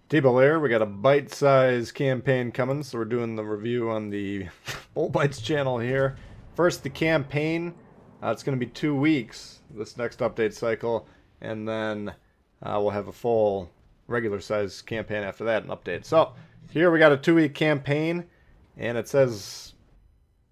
Table here, we got a bite-sized campaign coming, so we're doing the review on the Bull Bites channel here. First, the campaign. It's going to be 2 weeks, this next update cycle, and then we'll have a full regular-sized campaign after that, an update. So, here we got a 2-week campaign, and it says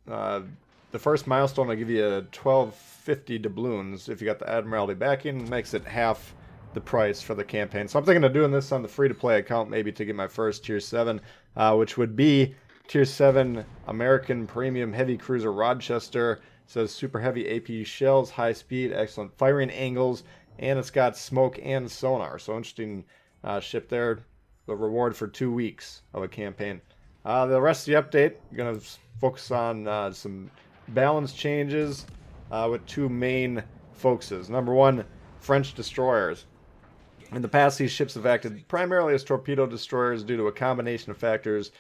the first milestone will give you a 1250 doubloons if you got the Admiralty backing, makes it half the price for the campaign. So I'm thinking of doing this on the free-to-play account maybe to get my first Tier 7, which would be Tier 7 American Premium Heavy Cruiser Rochester. It says super heavy AP shells, high speed, excellent firing angles, and it's got smoke and sonar. So interesting ship there. The reward for 2 weeks of a campaign. The rest of the update, I'm going to focus on some balance changes with two main focuses. Number one, French destroyers. In the past, these ships have acted primarily as torpedo destroyers due to a combination of factors,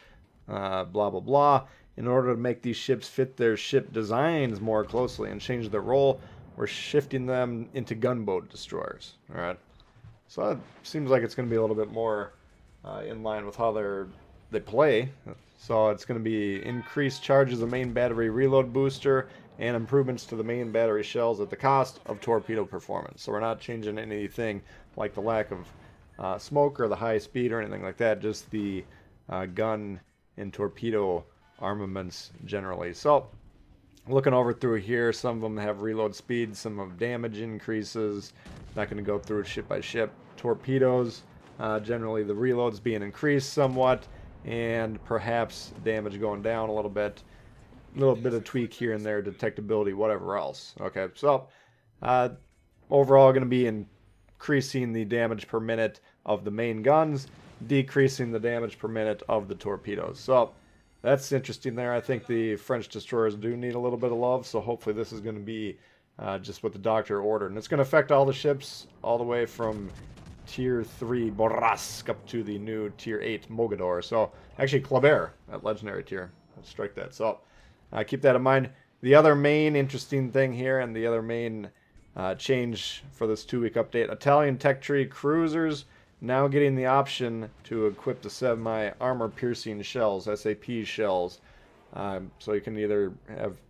blah, blah, blah. In order to make these ships fit their ship designs more closely and change their role, we're shifting them into gunboat destroyers. All right. So it seems like it's going to be a little bit more in line with how they play. So it's going to be increased charges of main battery reload booster and improvements to the main battery shells at the cost of torpedo performance. So we're not changing anything like the lack of smoke or the high speed or anything like that, just the gun and torpedo armaments generally. So looking over through here, some of them have reload speed, some of damage increases. Not going to go through it ship by ship. Torpedoes, generally the reloads being increased somewhat, and perhaps damage going down a little bit of tweak here and there, detectability, whatever else. Okay, so overall going to be increasing the damage per minute of the main guns, decreasing the damage per minute of the torpedoes. So that's interesting there. I think the French destroyers do need a little bit of love, so hopefully this is going to be just what the doctor ordered. And it's going to affect all the ships all the way from Tier 3 Borask up to the new Tier 8 Mogador. So actually Clabert at Legendary Tier. Let's strike that. So keep that in mind. The other main interesting thing here, and the other main change for this 2-week update, Italian Tech Tree cruisers now getting the option to equip the semi-armor piercing shells, SAP shells. So you can either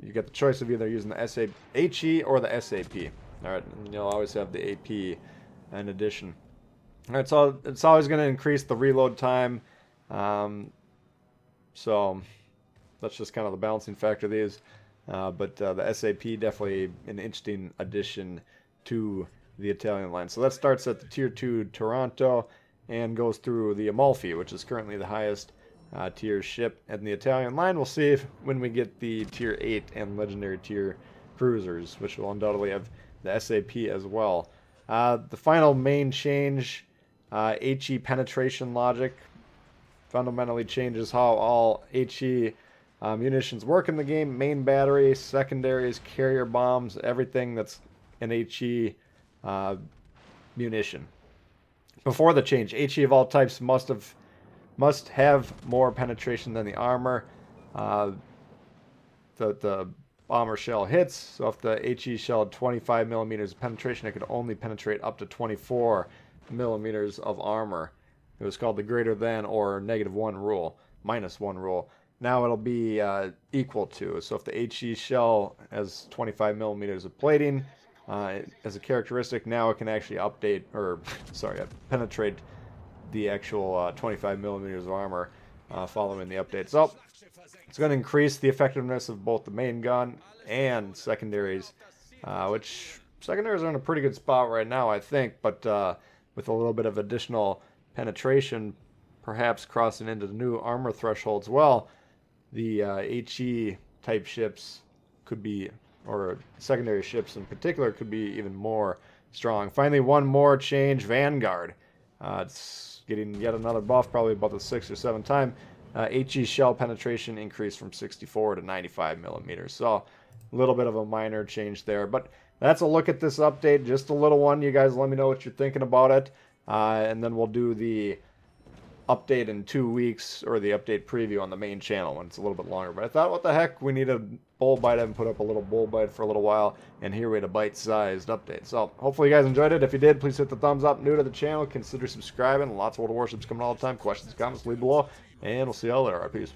you get the choice of either using the HE or the SAP. All right, and you'll always have the AP in addition. All right, so it's always going to increase the reload time. So that's just kind of the balancing factor of these. But the SAP definitely an interesting addition to the Italian line. So that starts at the Tier 2 Toronto and goes through the Amalfi, which is currently the highest tier ship in the Italian line. We'll see if when we get the Tier 8 and Legendary Tier cruisers, which will undoubtedly have the SAP as well. The final main change, HE penetration logic, fundamentally changes how all HE munitions work in the game. Main battery, secondaries, carrier bombs, everything that's an HE munition. Before the change, HE of all types must have more penetration than the armor. The bomber shell hits. So if the HE shell had 25 millimeters of penetration, it could only penetrate up to 24 millimeters of armor. It was called the greater than or -1 rule, -1 rule. Now it'll be equal to. So if the HE shell has 25 millimeters of plating as a characteristic, now it can actually penetrate the actual 25 millimeters of armor following the update. So it's going to increase the effectiveness of both the main gun and secondaries, which secondaries are in a pretty good spot right now, I think, but with a little bit of additional penetration, perhaps crossing into the new armor thresholds, well, the HE type ships could be, or secondary ships in particular, could be even more strong. Finally, one more change, Vanguard. It's getting yet another buff, probably about the 6th or 7th time. HE shell penetration increased from 64 to 95 millimeters. So a little bit of a minor change there. But that's a look at this update, just a little one. You guys let me know what you're thinking about it. And then we'll do the update in 2 weeks, or the update preview on the main channel when it's a little bit longer. But I thought, what the heck, we need a bull bite. I haven't put up a little bull bite for a little while, and here we had a bite-sized update. So hopefully you guys enjoyed it. If you did, please hit the thumbs up. New to the channel, consider subscribing. Lots of World of Warships coming all the time. Questions, comments, leave below, and we'll see y'all later. Peace.